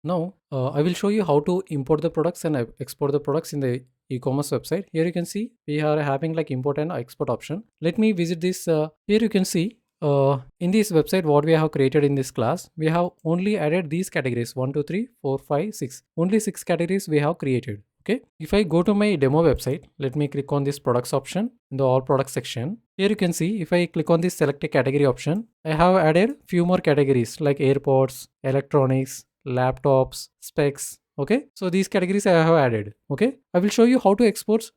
Now I will show you how to import the products and export the products in the e-commerce website. Here you can see we are having like import and export option. Let me visit this. Here you can see in this website what we have created in this class. We have only added these categories 1, 2, 3, 4, 5, 6. Only 6 categories we have created. Okay, if I go to my demo website, let me click on this products option in the all products section. Here you can see if I click on this select a category option, I have added few more categories like AirPods, electronics, laptops, specs. Okay, so these categories I have added. Okay, I will show you how to export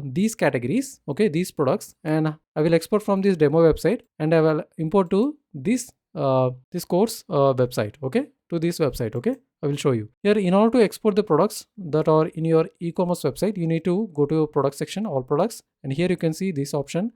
these categories, okay, these products, and I will export from this demo website and I will import to this course website, okay, to this website. Okay, I will show you here. In order to export the products that are in your e-commerce website, you need to go to product section, all products, and here you can see this option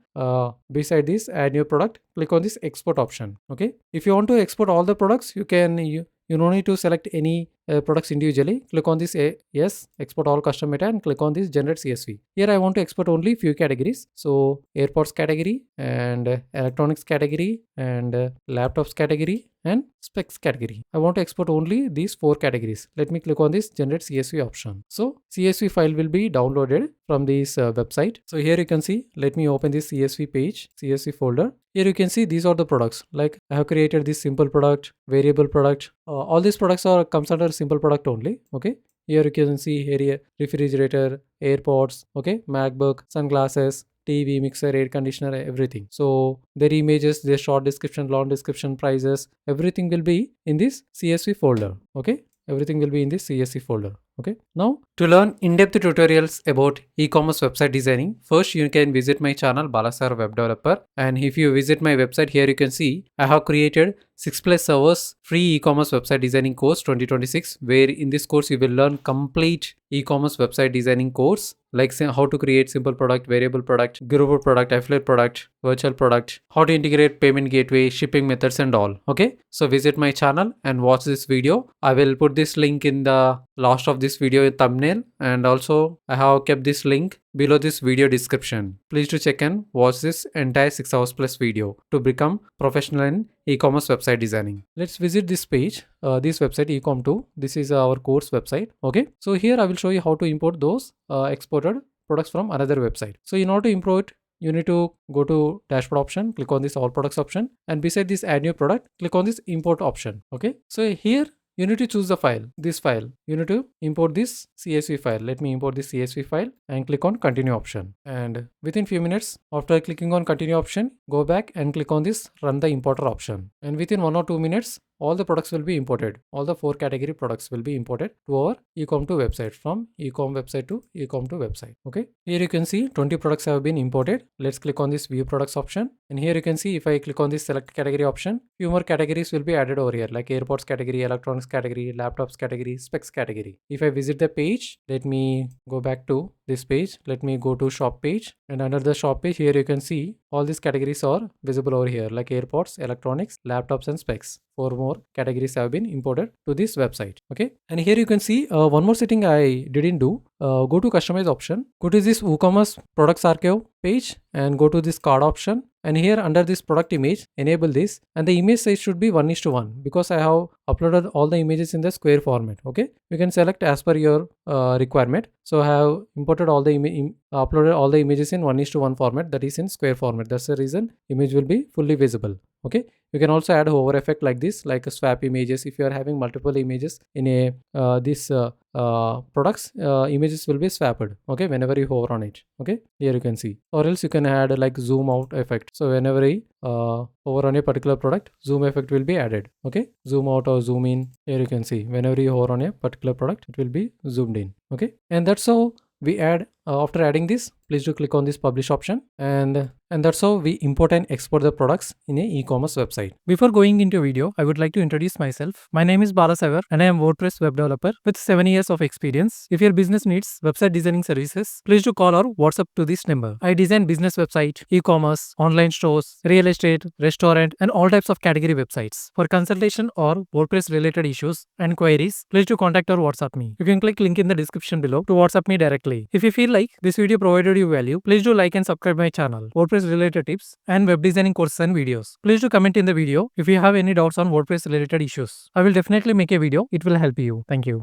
beside this add new product. Click on this export option. Okay, if you want to export all the products, you can you don't need to select any products individually. Click on this yes, export all custom meta, and click on this generate CSV. Here I want to export only few categories. So AirPods category and electronics category and laptops category and specs category. I want to export only these 4 categories. Let me click on this generate CSV option. So CSV file will be downloaded from this website. So here you can see, let me open this CSV page, CSV folder. Here you can see these are the products. Like I have created this simple product, variable product. All these products are comes under simple product only. Okay. Here you can see here refrigerator, AirPods, okay, MacBook, sunglasses, TV, mixer, air conditioner, everything. So their images, their short description, long description, prices, everything will be in this CSV folder. Okay, everything will be in this CSV folder. Okay, now to learn in-depth tutorials about e-commerce website designing, first you can visit my channel BBSHARED Web Developer, and if you visit my website, here you can see I have created 6+ servers free e-commerce website designing course 2026, where in this course you will learn complete e-commerce website designing course like how to create simple product, variable product, group product, affiliate product, virtual product, how to integrate payment gateway, shipping methods and all. Okay, so visit my channel and watch this video. I will put this link in the last of this video thumbnail, and also I have kept this link below this video description. Please do check and watch this entire 6 hours plus video to become professional in e-commerce website designing. Let's visit this page, this website ecom2. This is our course website. Okay, so here I will show you how to import those exported products from another website. So in order to import, you need to go to dashboard option, click on this all products option, and beside this add new product, click on this import option. Okay, so here you need to choose the file, this file. You need to import this CSV file. Let me import this CSV file and click on continue option. And within few minutes after clicking on continue option, go back and click on this run the importer option. And within 1 or 2 minutes, all the products will be imported. All the 4 category products will be imported to our ecom2 website, from ecom website to ecom2 website. Okay, here you can see 20 products have been imported. Let's click on this view products option, and here you can see if I click on this select category option, few more categories will be added over here, like AirPods category, electronics category, laptops category, specs category. If I visit the page, let me go back to this page. Let me go to shop page, and under the shop page, here you can see all these categories are visible over here, like AirPods, electronics, laptops and specs. 4 more categories have been imported to this website. Okay, and here you can see one more setting I didn't do. Go to customize option, go to this WooCommerce products archive page and go to this card option, and here under this product image enable this, and the image size should be 1:1 because I have uploaded all the images in the square format. Okay, you can select as per your requirement. So I have imported all the uploaded all the images in 1:1 format, that is in square format. That's the reason image will be fully visible. Okay, you can also add hover effect like this, like a swap images. If you are having multiple images in a this products, images will be swapped. Okay, whenever you hover on it. Okay, here you can see, or else you can add like zoom out effect. So whenever you hover on a particular product, zoom effect will be added. Okay, zoom out or zoom in. Here you can see whenever you hover on a particular product, it will be zoomed in. Okay, and that's how we add. After adding this, please do click on this publish option, and that's how we import and export the products in a e-commerce website. Before going into video, I would like to introduce myself. My name is BBSHARED and I am WordPress web developer with 7 years of experience. If your business needs website designing services, please do call or WhatsApp to this number. I design business website, e-commerce, online stores, real estate, restaurant, and all types of category websites. For consultation or WordPress related issues and queries, please do contact or WhatsApp me. You can click link in the description below to WhatsApp me directly. If you feel like this video provided you value, please do like and subscribe my channel. WordPress WordPress related tips and web designing courses and videos. Please do comment in the video if you have any doubts on WordPress related issues. I will definitely make a video. It will help you. Thank you.